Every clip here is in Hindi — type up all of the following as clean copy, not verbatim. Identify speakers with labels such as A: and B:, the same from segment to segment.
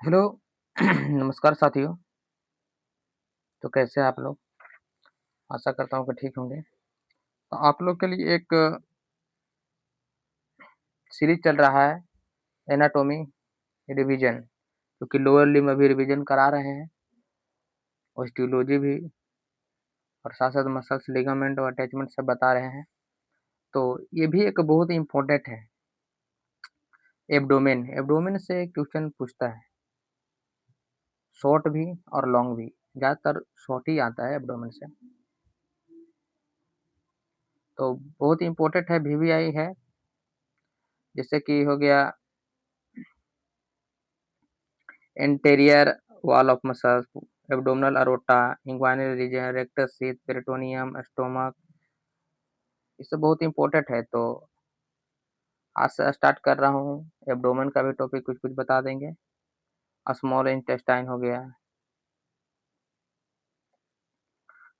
A: हेलो। नमस्कार साथियों। तो कैसे हैं आप लोग? आशा करता हूँ कि ठीक होंगे। तो आप लोग के लिए एक सीरीज़ चल रहा है, एनाटॉमी रिवीजन, क्योंकि लोअर लिम्ब अभी रिवीजन करा रहे हैं, ओस्टियोलॉजी भी, और साथ-साथ मसल्स, लिगामेंट और अटैचमेंट सब बता रहे हैं। तो ये भी एक बहुत ही इम्पोर्टेंट है, एब्डोमेन। एब्डोमेन से क्वेश्चन पूछता है, शॉर्ट भी और लॉन्ग भी। ज़्यादातर शॉर्ट ही आता है एब्डोमेन से। तो बहुत ही इम्पोर्टेंट है, वीवीआई है, जैसे कि हो गया anterior wall of muscles, abdominal aorta, inguinal region, rectus sheath, peritoneum, stomach, ये सब बहुत इंपॉर्टेंट है। तो आज से स्टार्ट कर रहा हूँ, एब्डोमेन का भी टॉपिक कुछ-कुछ बता देंगे। स्मॉल इंटेस्टाइन हो गया,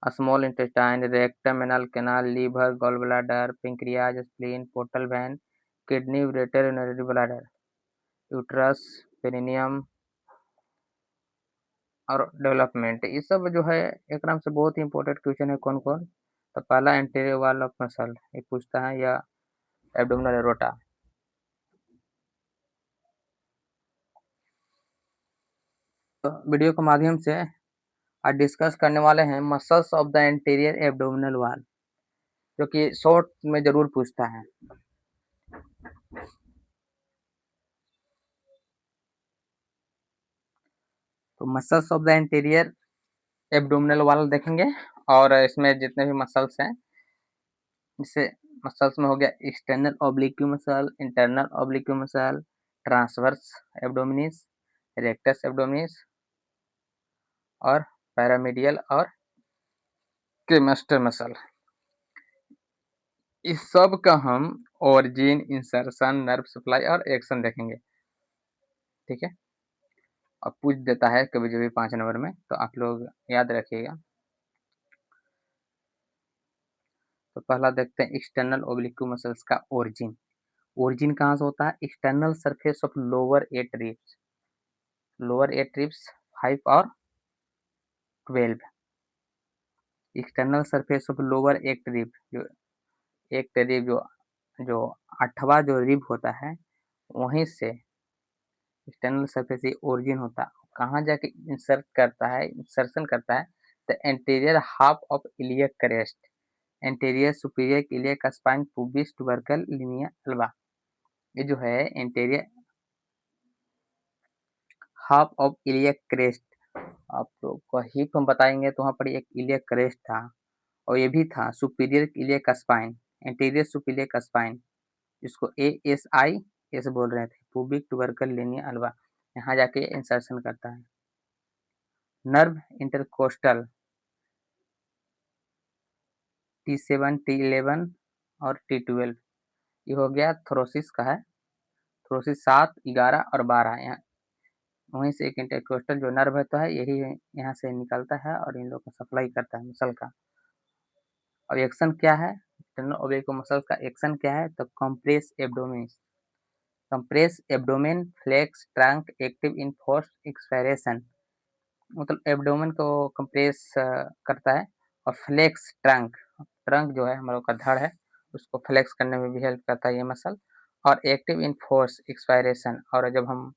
A: small intestine, rectum, anal canal, liver, gall bladder, pancreas, spleen, portal vein, kidney, ureter, urinary bladder, uterus, perineum और डेवलपमेंट, ये सब जो है एकदम से बहुत ही इंपॉर्टेंट क्वेश्चन है। कौन-कौन? तो पहला एंटीरियर वॉल ऑफ मसल ये पूछता है, या एब्डोमिनल एरोटा। तो वीडियो के माध्यम से आज डिस्कस करने वाले हैं muscles of the anterior abdominal wall, जो कि शॉर्ट में ज़रूर पूछता है। तो muscles of the anterior abdominal wall देखेंगे, और इसमें जितने भी मसल्स हैं, जैसे मसल्स में हो गया external oblique muscle, internal oblique muscle, transverse abdominis, rectus abdominis और पैरामीडियल और क्रेमास्टर मसल। इस सब का हम ओरिजिन, इंसर्शन, नर्व सप्लाई और एक्शन देखेंगे। ठीक है, और पूछ देता है कभी-कभी 5 नंबर में, तो आप लोग याद रखिएगा। तो पहला देखते हैं एक्सटर्नल ओब्लिक्यू मसल्स का ओरिजिन। ओरिजिन कहाँ से होता है? External surface of lower 8 ribs, lower 8 ribs 5 और 12। External surface of lower 8 rib, जो एक रिब जो जो 8वां जो रिब होता है, वहीं से एक्सटर्नल सरफेस ये ओरिजिन होता है। कहाँ जाके इंसर्ट करता है, इंसर्शन करता है? The anterior half of iliac crest, anterior superior iliac spine, pubis tubercle linea alba. ये जो है anterior half of iliac crest, आप लोग को हिप हम बताएंगे तो वहाँ पर एक इलियक क्रेस्ट था, और ये भी था superior iliac spine, anterior superior spine, जिसको एएसआई ऐसे बोल रहे थे, पुबिक ट्यूबरकल लिनिया अल्बा। यहाँ जाके इंसर्शन करता है। नर्व इंटरकोस्टल T7, T11 और T12, ये हो गया थोरोसिस का है। थोरोसिस 7, 11 और 12, यहाँ वहीं से एक इंटरकोस्टल जो नर्व होता है, यही यहाँ से निकलता है और इन लोग को सप्लाई करता है मसल का। और एक्शन क्या है? एक्सटर्नल ओब्लिक मसल का एक्शन क्या है? तो compress abdomen, compress abdomen, flex trunk, active in force expiration, मतलब एब्डोमेन को कंप्रेस करता है, और फ्लेक्स ट्रंक, ट्रंक जो है हम लोग का धड़ है, उसको फ्लेक्स करने में भी हेल्प करता है ये मसल। और एक्टिव इन फोर्स एक्सपायरेशन, और जब हम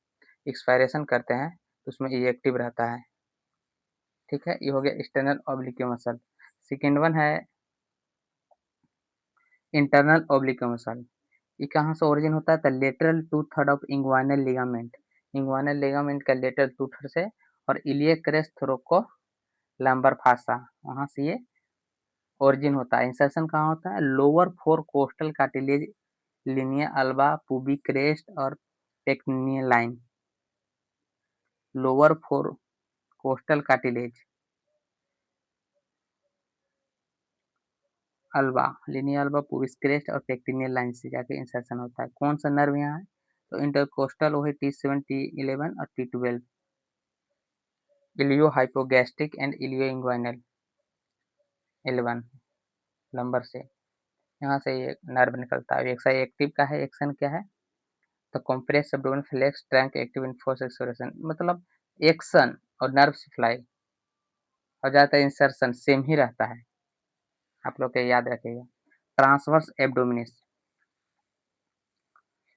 A: एक्सपायरेशन करते हैं तो उसमें ये एक्टिव रहता है। ठीक है, ये हो गया external oblique muscle. Second one है इंटरनल ऑब्लिक मसल। ये कहाँ से ओरिजिन होता है? The lateral two third of inguinal ligament, inguinal ligament का लेटरल टू थर्ड से, और iliac crest thoracolumbar fascia, वहाँ से ये ओरिजिन होता है। इंसर्शन कहाँ होता है? Lower four costal cartilage, linea alba, pubic crest और pectineal line. Lower four costal cartilage, alba, linea alba, pubic crest और टेक्टिनियल लाइन से जाके इंसर्शन होता है। कौन सा नर्व यहाँ है? तो इंटरकोस्टल वही T7, T11 और T12, iliohypogastric and ilioinguinal 11 lumbar से, यहाँ से ये नर्व निकलता है। एक्सा एक्टिव का है, एक्शन क्या है? तो compress abdomen flex trunk active in force acceleration, मतलब एक्शन और नर्व सप्लाई और ज़्यादातर इंसर्शन सेम ही रहता है, आप लोग के याद रखिएगा। ट्रांसवर्स एब्डोमिनिस,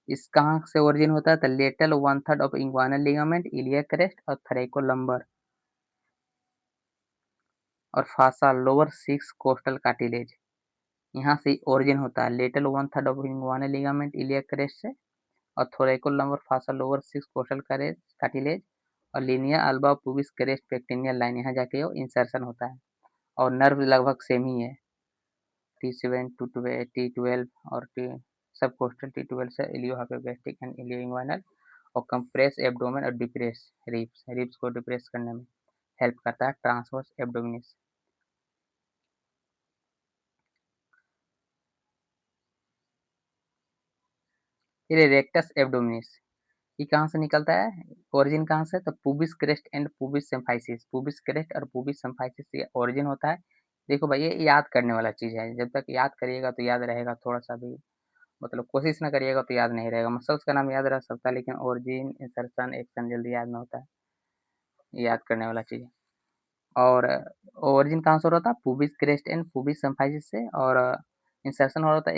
A: इस कहाँ से ओरिजिन होता है? तो lateral 1/3 of inguinal ligament, iliac crest और थरैकोलम्बर और फासा लोअर 6 कोस्टल कार्टिलेज, यहाँ से ओरिजिन होता है। Lateral 1/3 of inguinal ligament, iliac crest से और thoracolumbar fascia lower 6 costal cartilage और linea alba pubis crest pectineal line, यहाँ जाके वो इंसर्शन होता है और नर्व लगभग सेम ही है। T7 T12 और टी सबकोस्टल T12 से इलियोहाइपोगैस्ट्रिक एंड इलियोइंग्वाइनल और कंप्रेस एब्डोमेन और डिप्रेस रिब्स, रिब्स को डिप्रेस करने में हेल्प करता है ट्रांसवर्स एब्डोमिनिस। फिर रेक्टस एब्डोमिनिस, ये कहाँ से निकलता है? ओरिजिन कहाँ से? तो पुबिस क्रेस्ट एंड पुबिस सिम्फाइसिस, पुबिस क्रेस्ट और पुबिस सिम्फाइसिस से ओरिजिन होता है। देखो भाई ये याद करने वाला चीज़ है, जब तक याद करिएगा तो याद रहेगा, थोड़ा-सा भी मतलब कोशिश ना करिएगा तो याद नहीं रहेगा। मसल्स का नाम याद रह सकता है लेकिन ओरिजिन, इंसर्शन, एक्शन जल्दी याद नहीं होता है, याद करने वाला चीज़ है। और ओरिजिन कहाँ से हो रहा था? पुबिस क्रेस्ट एंड पुबिस सिम्फाइसिस से और इंसर्शन हो रहा था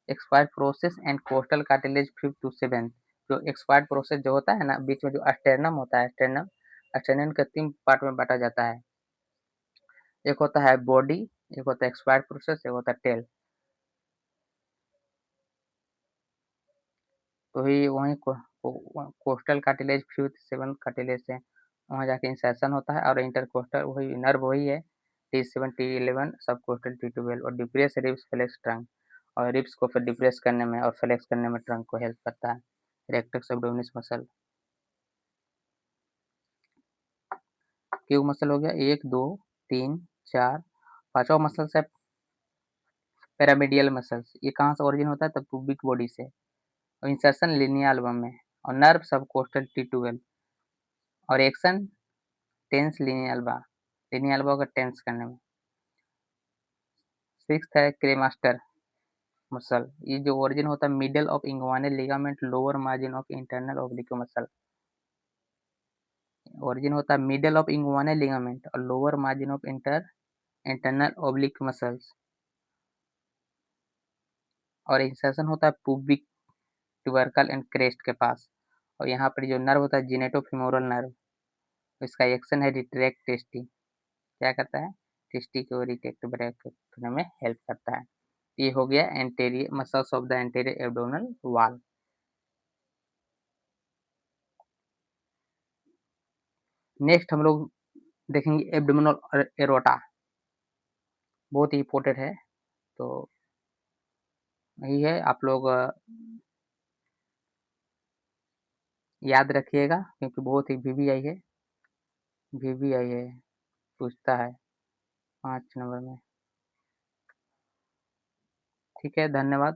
A: expired process and costal cartilage 5th to 7th। जो एक्सपायर्ड प्रोसेस जो होता है ना, बीच में जो स्टेरनम होता है, स्टेरनम के 3 पार्ट में बाँटा जाता है। एक होता है बॉडी, एक होता है एक्सपायर्ड प्रोसेस, एक होता है टेल। तो ही वहीं costal cartilage 5th 7th cartilage से वहाँ जाके इंसर्शन होता है और इंटरकोस्टल वही नर्व वही है, T7 T11 सबकोस्टल T12 और डिप्रेस रिब्स फ्लेक्स ट्रंक और रिब्स को फिर डिप्रेस करने में और फ्लेक्स करने में ट्रंक को हेल्प करता है। Rectus abdominis muscle, Q muscle हो गया 1 2 3 4, पांचवा मसल्स है पैरामीडियल मसल्स, ये कहाँ से ओरिजिन होता है? तो पुबिक बॉडी से और इंसर्शन लिनियल बम में और नर्व सबकोस्टल T12 और एक्शन टेंस लिनियल बा को टेंस करने में। सिक्स्थ है क्रेमास्टर मसल, ये जो ओरिजिन होता है middle of inguinal ligament lower margin of internal oblique muscle, origin होता है मिडल ऑफ इंग्वानल लिगामेंट और lower margin of internal oblique muscles और इंसर्शन होता है पुबिक ट्यूबरकल एंड क्रेस्ट के पास और यहाँ पर जो नर्व होता है जिनेटोफिमोरल नर्व, इसका एक्शन है रिट्रैक्ट टेस्टी, क्या करता है? टेस्टी को रिट्रैक्ट ब्रेक करने में हेल्प करता है। ये हो गया anterior muscles of the anterior abdominal wall. Next हम लोग देखेंगे एब्डोमिनल एरोटा, बहुत ही इंपॉर्टेंट है, तो यही है आप लोग याद रखिएगा क्योंकि बहुत ही वीवीआई है, पूछता है 5 नंबर में। ठीक है, धन्यवाद।